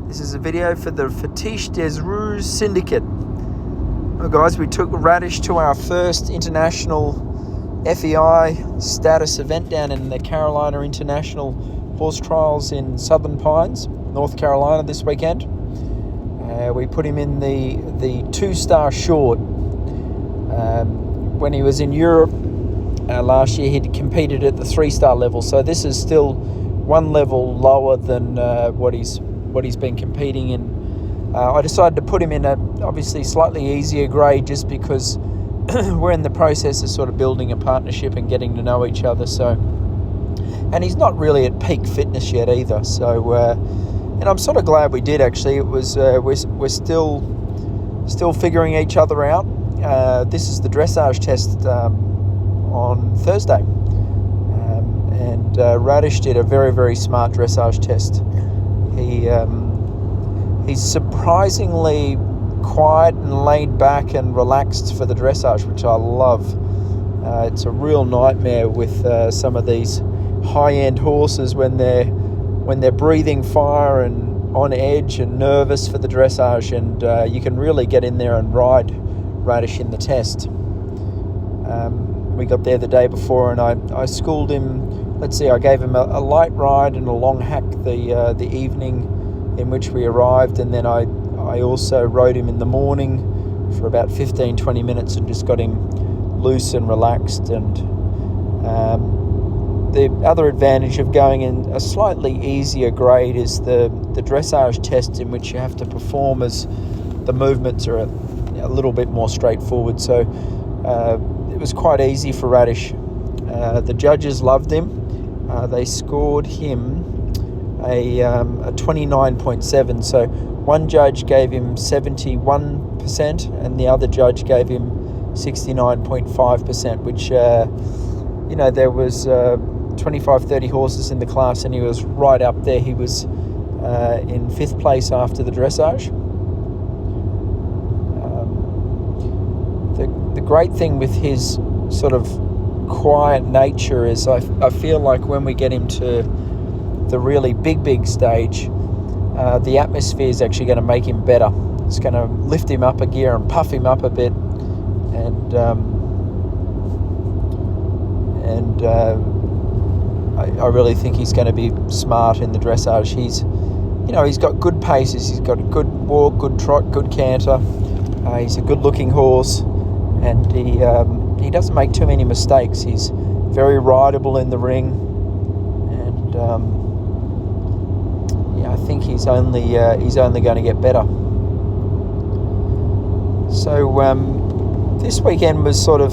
This is a video for the Fetiche Des Rouges syndicate. Well, guys, we took Radish to our first international FEI status event down in the Carolina International Horse Trials in Southern Pines, North Carolina this weekend. We put him in the 2-star short. When he was in Europe last year, he'd competed at the 3-star level, so this is still one level lower than what he's been competing in. I decided to put him in a obviously slightly easier grade just because we're in the process of sort of building a partnership and getting to know each other. So, and he's not really at peak fitness yet either. So, and I'm sort of glad we did actually. It was we're still figuring each other out. This is the dressage test on Thursday, and Radish did a very, very smart dressage test. He's surprisingly quiet and laid back and relaxed for the dressage, which I love. It's a real nightmare with some of these high-end horses when they're breathing fire and on edge and nervous for the dressage, and you can really get in there and ride Radish in the test. We got there the day before, and I schooled him. Let's see, I gave him a light ride and a long hack the evening in which we arrived, and then I also rode him in the morning for about 15-20 minutes and just got him loose and relaxed. And the other advantage of going in a slightly easier grade is the dressage test, in which you have to perform as the movements are a little bit more straightforward. So it was quite easy for Radish. The judges loved him. They scored him a 29.7. So one judge gave him 71% and the other judge gave him 69.5%, which, there was 25-30 horses in the class, and he was right up there. He was in 5th place after the dressage. The great thing with his sort of quiet nature is I feel like when we get him to the really big stage, the atmosphere is actually going to make him better. It's going to lift him up a gear and puff him up a bit, and I really think he's going to be smart in the dressage. He's got good paces, he's got a good walk, good trot, good canter. He's a good-looking horse, and he doesn't make too many mistakes. He's very rideable in the ring, and I think he's only going to get better. So this weekend was sort of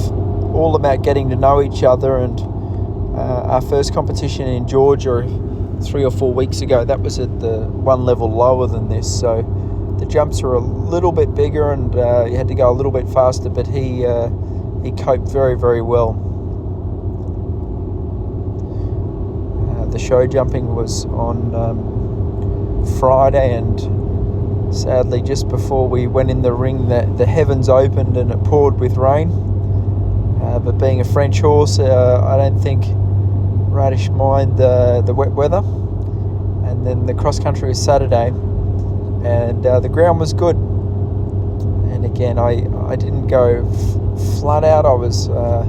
all about getting to know each other, and our first competition in Georgia 3 or 4 weeks ago, that was at the one level lower than this, so the jumps are a little bit bigger, and you had to go a little bit faster, but he coped very, very well. The show jumping was on Friday, and sadly just before we went in the ring, the heavens opened and it poured with rain. But being a French horse, I don't think Radish mind the wet weather. And then the cross country was Saturday, and the ground was good. And again, I didn't go flat out. I was a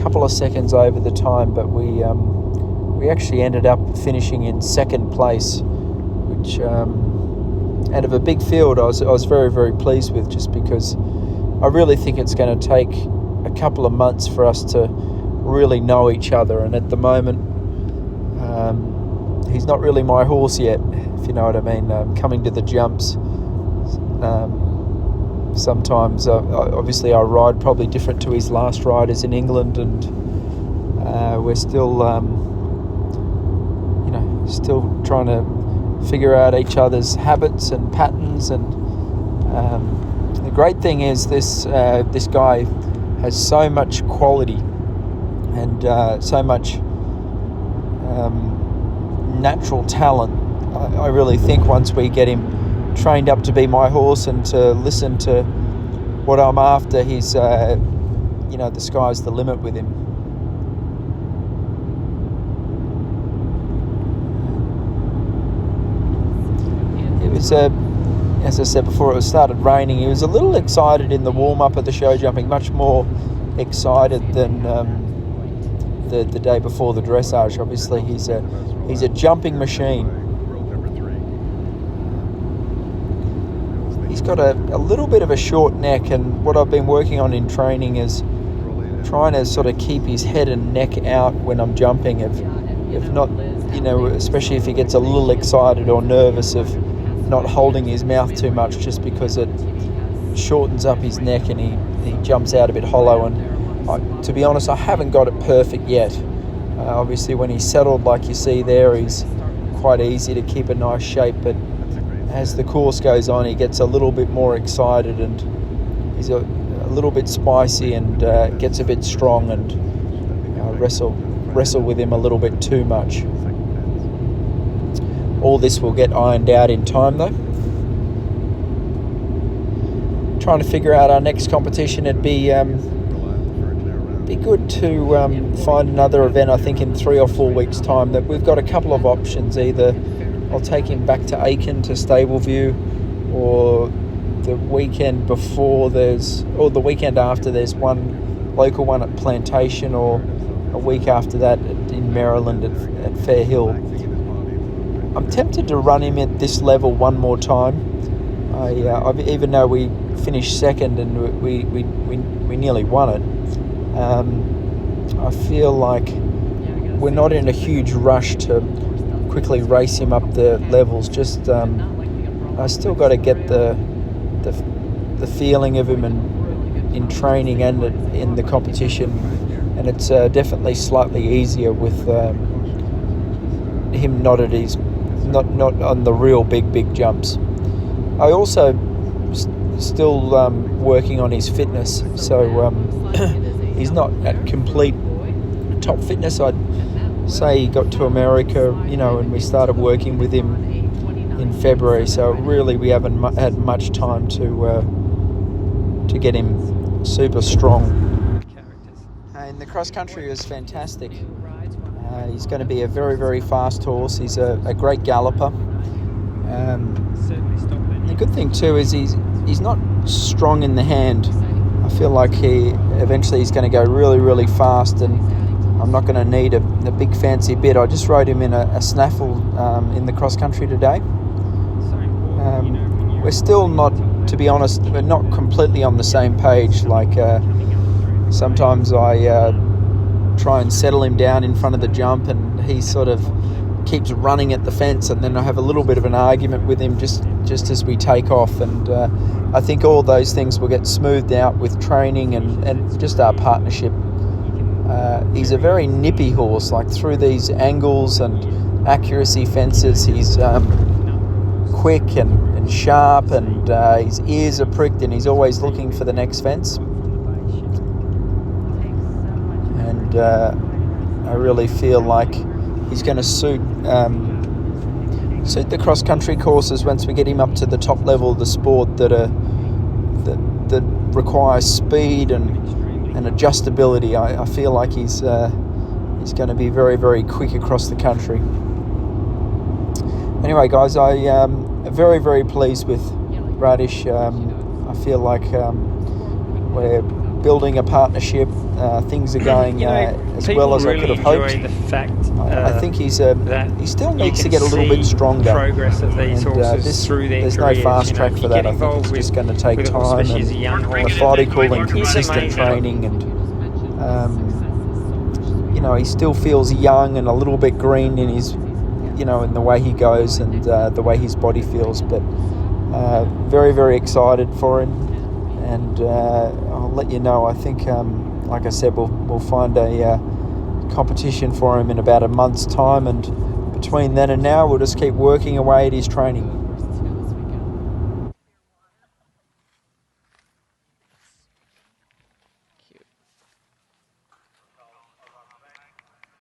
couple of seconds over the time, but we actually ended up finishing in 2nd place, which out of a big field I was very, very pleased with, just because I really think it's going to take a couple of months for us to really know each other, and at the moment he's not really my horse yet, if you know what I mean. Coming to the jumps, sometimes obviously I ride probably different to his last riders in England, and we're still trying to figure out each other's habits and patterns. And the great thing is this guy has so much quality and so much natural talent. I really think once we get him trained up to be my horse and to listen to what I'm after, he's the sky's the limit with him. was, as I said before, it started raining. He was a little excited in the warm-up of the show jumping, much more excited than the day before the dressage. Obviously, he's a jumping machine. He's got a little bit of a short neck, and what I've been working on in training is trying to sort of keep his head and neck out when I'm jumping. If not, especially if he gets a little excited or nervous, of not holding his mouth too much, just because it shortens up his neck and he jumps out a bit hollow. And to be honest, I haven't got it perfect yet. Obviously, when he's settled like you see there, he's quite easy to keep a nice shape, but as the course goes on, he gets a little bit more excited, and he's a little bit spicy, and gets a bit strong, and wrestle with him a little bit too much. All this will get ironed out in time, though. Trying to figure out our next competition. It'd be good to find another event, I think, in 3 or 4 weeks' time. That we've got a couple of options. Either I'll take him back to Aiken to Stableview, or the weekend before or the weekend after there's one local one at Plantation, or a week after that in Maryland at Fair Hill. I'm tempted to run him at this level one more time. Even though we finished second and we nearly won it, I feel like we're not in a huge rush to quickly race him up the levels. Just I still got to get the feeling of him in training and in the competition, and it's definitely slightly easier with him not on the real big jumps. I also still working on his fitness, so he's not at complete top fitness. I'd say he got to America, and we started working with him in February, so really we haven't had much time to get him super strong. And the cross country is fantastic. He's going to be a very, very fast horse. He's a great galloper. The good thing too is he's not strong in the hand. I feel like eventually he's going to go really, really fast, and I'm not going to need a big fancy bit. I just rode him in a snaffle in the cross country today. We're still not, to be honest, we're not completely on the same page. Like sometimes I try and settle him down in front of the jump, and he sort of keeps running at the fence, and then I have a little bit of an argument with him just as we take off. And I think all those things will get smoothed out with training and just our partnership. He's a very nippy horse, like through these angles and accuracy fences. He's quick and sharp, and his ears are pricked, and he's always looking for the next fence. And I really feel like he's going to suit the cross-country courses once we get him up to the top level of the sport that requires speed and adjustability. I feel like he's going to be very, very quick across the country. Anyway, guys, I am very, very pleased with Radish. I feel like we're building a partnership. Things are going as well as I could have hoped. The fact, I think he still needs to get a little bit stronger. Progress of these horses through their there's careers, no fast track for that. I think it's just going to take time and methodical and consistent training, and he still feels young and a little bit green in his, in the way he goes and the way his body feels. But very, very excited for him, and I'll let you know. I think, like I said, we'll find a competition for him in about a month's time, and between then and now we'll just keep working away at his training.